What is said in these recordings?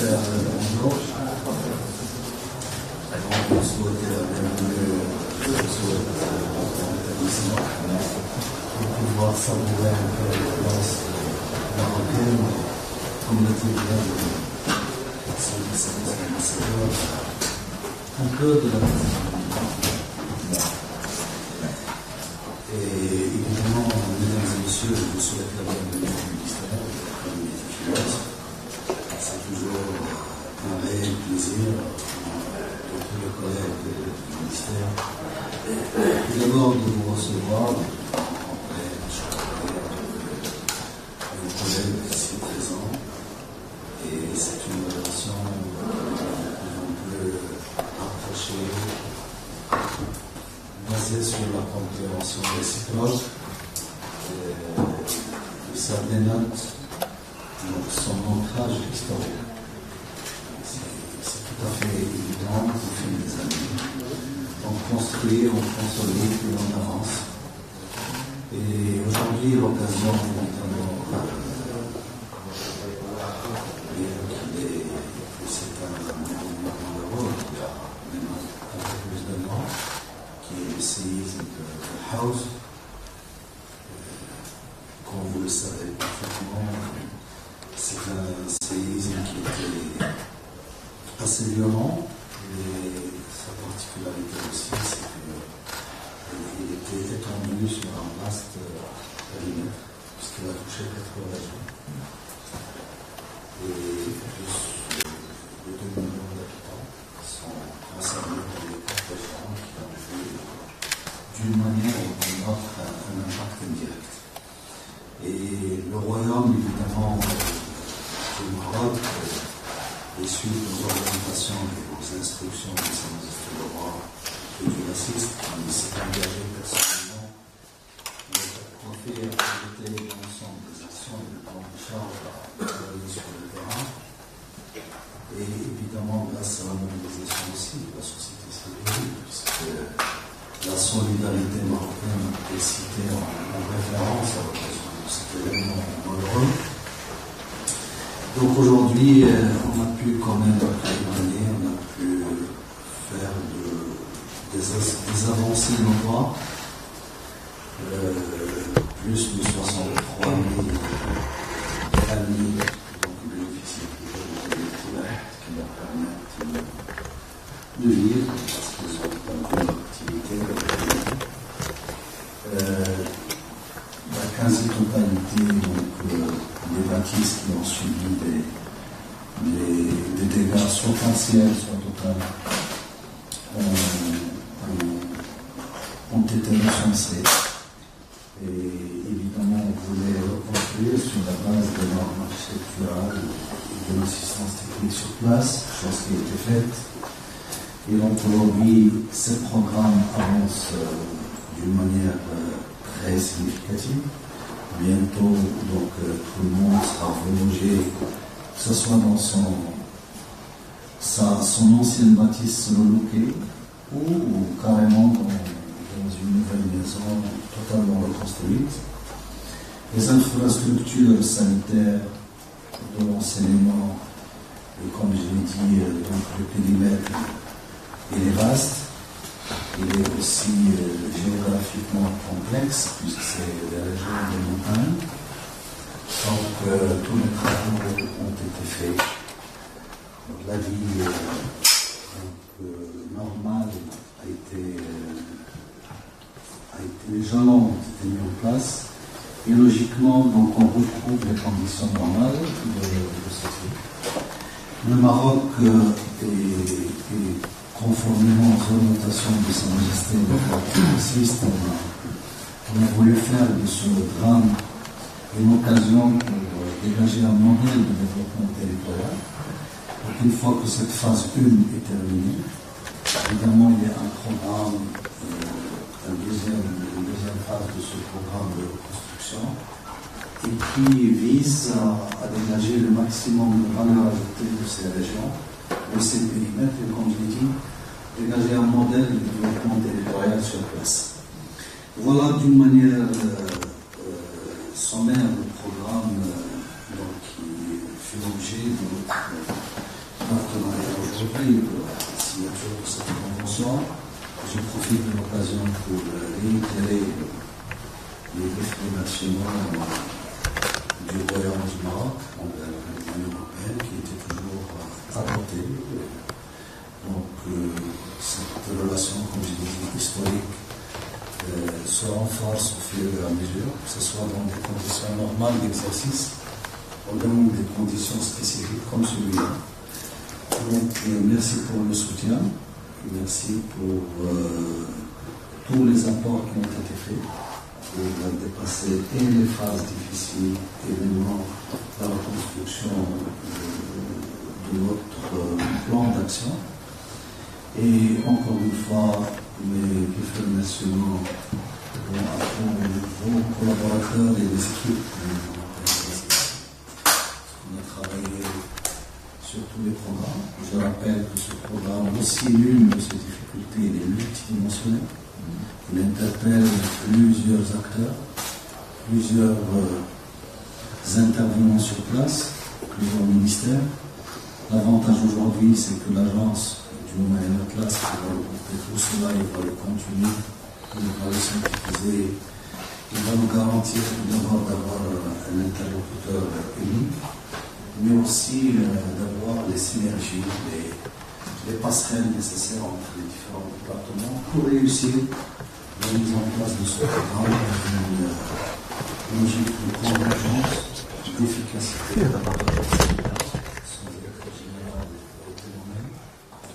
commissaire Georges. On souhaitait la bienvenue au établissement pour pouvoir savourer un peu l'influence marocaine, communauté de service ambassadeur, un peu de la et évidemment, mesdames et messieurs, je vous souhaite la bienvenue au ministère comme les finances. C'est toujours un réel plaisir pour tous les collègues du ministère. Et d'abord de vous recevoir en pleine charrière de vos collègues ici présents. Et c'est une relation qu'on peut approcher, basée sur la compréhension réciproque. Ça dénote son ancrage historique. C'est tout à fait évident au fil des années. On construit, on consolide et on avance. Et aujourd'hui, l'occasion notamment c'est un mouvement heureux qui a maintenant un peu plus de temps, qui est le séisme de House. Comme vous le savez parfaitement, c'est un séisme qui était assez violent, et sa particularité aussi, c'est qu'il était étendu sur un vaste périmètre, puisqu'il a touché 4 régions. Et plus de 2 millions d'habitants sont concernés par les 4 régions qui ont eu, d'une manière ou d'une autre, un impact indirect. Et le royaume, évidemment, du Maroc, et suite aux orientations et aux instructions de Sa Majesté le roi et du raciste, il s'est engagé personnellement à faire activiter l'ensemble des actions et le plan de charge à travailler sur le terrain. Et évidemment, grâce à la mobilisation aussi de la société civile, puisque la solidarité marocaine est citée en référence à l'occasion. C'est événement malheureux. Donc aujourd'hui, on a pu quand même témoigner, on a pu faire des avancées notoires. Plus de 63 000 familles donc bénéficient de qui leur permettent de vivre parce qu'ils ont pas de activité. La quasi-totalité des bâtisses qui ont subi des dégâts soit partiels, soit totaux, ont été recensés. Et évidemment, on voulait reconstruire sur la base des normes architecturales et de l'assistance technique sur place, chose qui a été faite. Et donc aujourd'hui, ces programmes avancent d'une manière très significative. Bientôt, donc, tout le monde sera relogé, que ce soit dans son ancienne bâtisse reloquée ou carrément dans une nouvelle maison totalement reconstruite. Les infrastructures sanitaires de l'enseignement, et comme je l'ai dit, donc, le périmètre, il est vaste. Il est aussi géographiquement complexe, puisque c'est des régions de montagne. Donc, tous les travaux ont été faits. Donc, la vie normale a été les jalons ont été mis en place. Et logiquement, donc, on retrouve les conditions normales de société. Le Maroc est conformément aux orientations de Sa Majesté le roi progressiste, on a voulu faire de ce drame une occasion pour dégager un modèle de développement territorial. Donc, une fois que cette phase 1 est terminée, évidemment, il y a un programme, une deuxième phase de ce programme de reconstruction, et qui vise à dégager le maximum de valeur ajoutée de ces régions, de ces périmètres, et comme je l'ai dit, dégager un modèle de développement territorial sur place. Voilà d'une manière sommaire le programme qui fait l'objet de notre aujourd'hui, signature de cette convention, je profite de l'occasion pour réitérer les défis nationaux du Royaume du Maroc envers l'Union européenne qui étaient toujours à côté. Donc, cette relation, comme je disais, historique, se renforce au fur et à mesure, que ce soit dans des conditions normales d'exercice ou dans des conditions spécifiques comme celui-là. Donc, merci pour le soutien, merci pour tous les apports qui ont été faits pour dépasser et les phases difficiles et évidemment la reconstruction de notre plan d'action. Et encore une fois, les différents nationaux vont apprendre vos collaborateurs et les équipes de l'Union européenne. On a travaillé sur tous les programmes. Je rappelle que ce programme, aussi l'une de ses difficultés, il est multidimensionnel. Il interpelle plusieurs acteurs, plusieurs intervenants sur place, plusieurs ministères. L'avantage aujourd'hui, c'est que l'agence du Moyen Atlas qui va regrouper tout cela, il va le continuer, il va le synthétiser, il va nous garantir d'abord d'avoir un interlocuteur unique, mais aussi d'avoir les synergies, les passerelles nécessaires entre les différents départements pour réussir la mise en place de ce programme dans une logique de convergence, d'efficacité,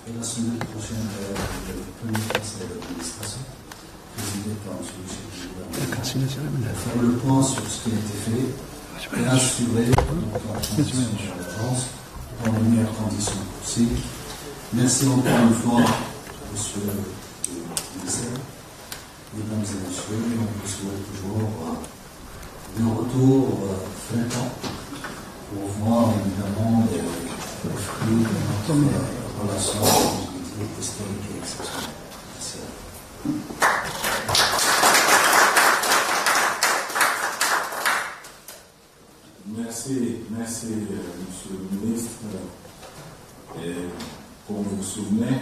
et la semaine prochaine, le premier conseil d'administration, présidé par M. le chef du gouvernement, faire le point sur ce qui a été fait et assurer notre transition sur l'agence dans les meilleures conditions possibles. Merci encore une fois, monsieur le commissaire, mesdames et messieurs, on vous souhaite toujours des retours fréquents pour voir évidemment les fruits de notre relation historique et exceptionnelle. Merci. Merci, monsieur le ministre. Et pour vous vous souvenez,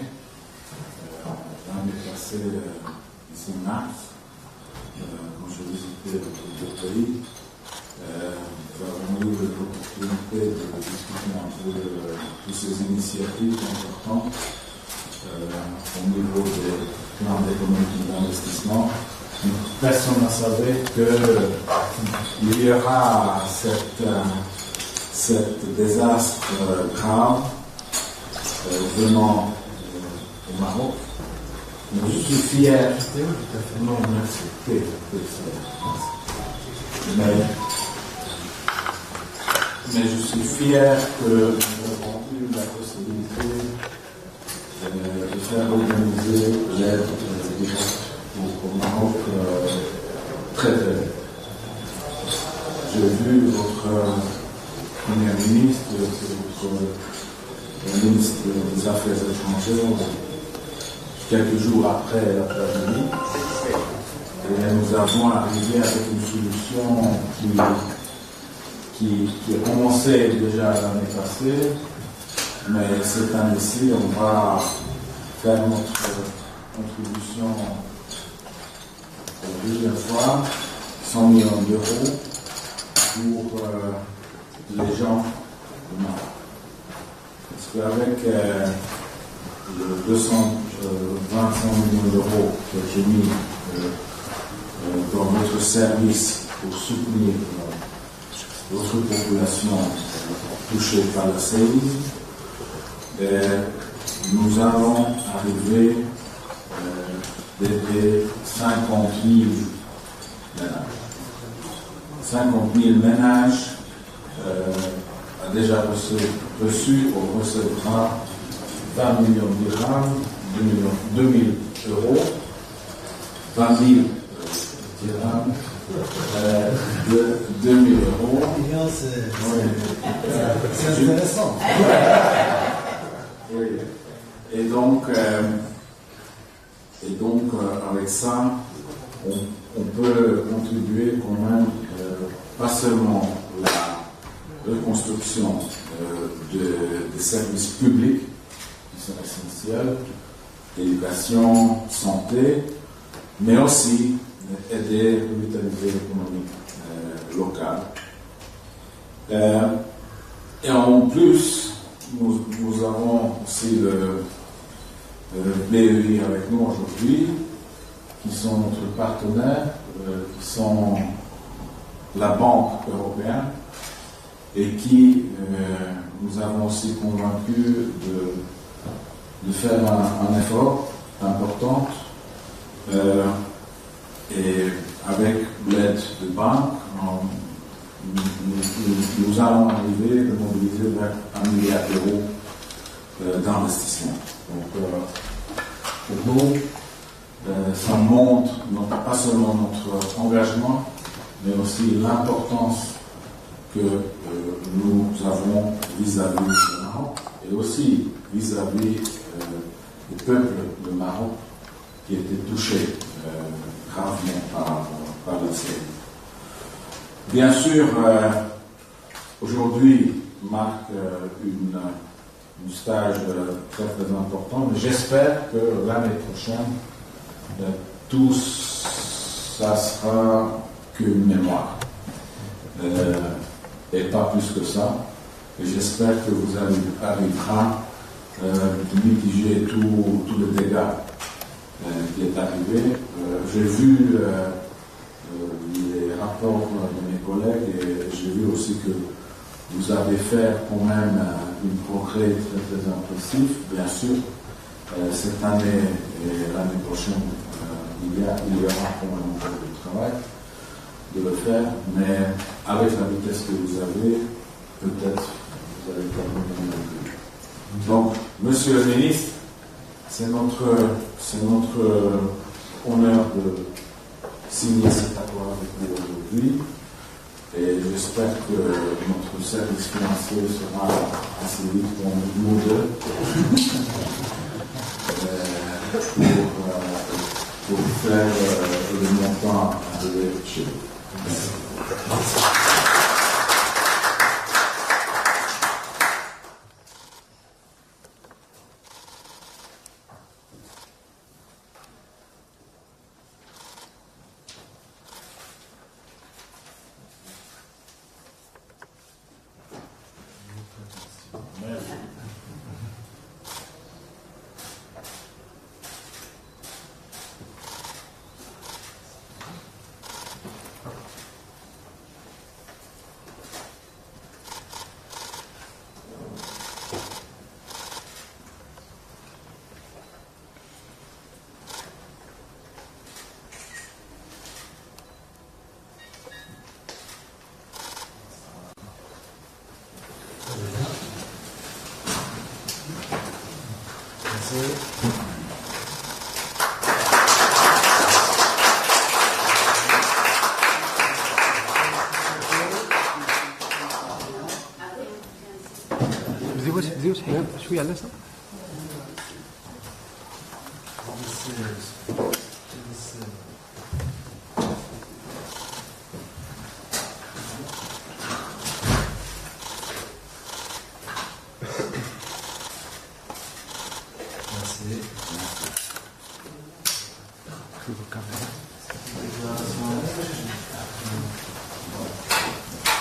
l'année passée, ici en mars, quand j'ai visité votre pays, nous avons eu l'opportunité de discuter un peu toutes ces initiatives importantes au niveau des plans d'économie d'investissement. Personne ne savait qu'il y aura cet désastre grave venant au Maroc. Mais je suis fier. Non, merci. Mais je suis fier que nous avons eu la possibilité de faire organiser l'aide au Maroc très très vite. J'ai vu votre Premier ministre, votre ministre des Affaires étrangères, quelques jours après la tragédie. Et nous avons arrivé avec une solution qui a commencé déjà l'année passée, mais cette année-ci, on va faire notre contribution pour la deuxième fois, 100 millions d'euros pour les gens du Maroc. Parce qu'avec le 225 millions d'euros que j'ai mis dans votre service pour soutenir votre population touchée par la séisme, nous allons arriver d'aider 50 000 ménages. 50 000 ménages a déjà reçu ou recevra 20 millions de dirhams, 2 000 euros, 20 000 dirhams, 2 000 euros. C'est intéressant. Oui. Et donc, avec ça, on peut contribuer quand même, pas seulement la reconstruction des services publics, qui sont essentielles, éducation, santé, mais aussi aider à revitaliser l'économie locale. Et en plus, nous avons aussi le BEI avec nous aujourd'hui, qui sont notre partenaire, qui sont la Banque européenne, et qui nous avons aussi convaincus de faire un effort important, et avec l'aide de banques, nous allons arriver à mobiliser vers 1 milliard d'euros d'investissement. Donc, pour nous, ça montre pas seulement notre engagement, mais aussi l'importance que nous avons vis-à-vis du Maroc et aussi vis-à-vis du peuple du Maroc qui était touché gravement par la série. Bien sûr, aujourd'hui marque une stage très très important, mais j'espère que l'année prochaine, tout ça sera qu'une mémoire. Et pas plus que ça. Et j'espère que vous arriverez de mitiger tout le dégât qui est arrivé. J'ai vu les rapports de mes collègues et j'ai vu aussi que vous avez fait quand même un progrès très très impressif. Bien sûr, cette année et l'année prochaine, il y aura quand même encore du travail de le faire, mais avec la vitesse que vous avez, peut-être vous allez terminer un peu. Donc, Monsieur le Ministre, c'est notre honneur de signer cet accord avec vous aujourd'hui, et j'espère que notre service financier sera assez vite pour nous deux pour faire le montant arriver chez vous. Merci. زيوش شوية على